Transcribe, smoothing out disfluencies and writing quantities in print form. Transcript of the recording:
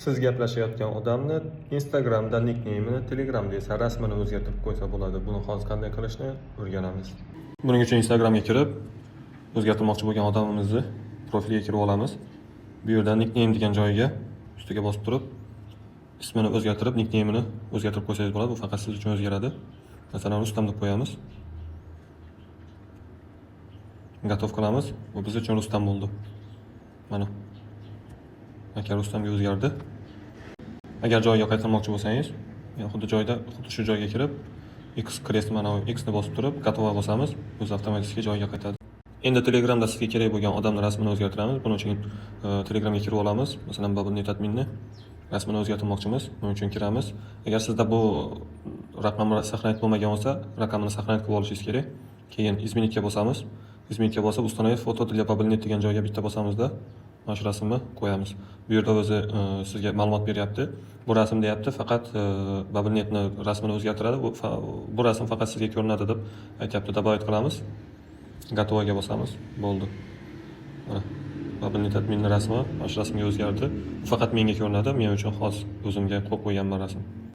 siz gaplashayotgan odamni Instagramda nickname'ini, Telegramda esa rasmini o'zgartirib qo'ysa bo'ladi. Buni hozir qanday qilishni o'rganamiz. Buning uchun Instagramga kirib, o'zgartirmoqchi bo'lgan odamimizni profiliga kirib olamiz. Bu yerda nickname degan joyiga ustiga bosib turib, ismini o'zgartirib, nickname'ini o'zgartirib qo'ysangiz bo'ladi. Bu faqat siz uchun o'zgaradi. Masalan, Rustam deb qo'yamiz. Gatov qilamiz. Bu biz uchun Rustam bo'ldi. Mana. Aka Rustamga o'zgardi. Agar joyiga qaytarmoqchi bo'lsangiz, xuddi shu joyga kirib, X krest mana X ni bosib turib, Gatova bosamiz, o'zi avtomatik joyiga qaytadi. Endi Telegramda sizga kerak bo'lgan odamning rasmini o'zgartiramiz. Buning uchun Telegramga kirib olamiz. Masalan, Babulnet adminni rasmini o'zgartirmoqchimiz. Buning uchun kiramiz. Agar sizda bu raqamni saqlanib bo'lmagan bo'lsa, raqamini saqlanib qilib olishingiz kerak. Keyin izminitga bosamiz. Izminitga bosib, установить foto для Babulnet degan joyga bitta bosamizda mana shu rasmni qo'yamiz. Bu yerda o'zi sizga ma'lumot beryapti. Bu rasm deyapti, faqat Babulnetni rasmini o'zgartiradi. Bu rasm faqat sizga ko'rinadi deb aytyapti. Добавить qilamiz. Gatovaga bosamiz. Bo'ldi. Mana Babulnet adminning rasmi mana shu rasmga o'zgardi. Faqat menga ko'rinadi. Men uchun xos o'zimga qo'yib qo'yganman rasm.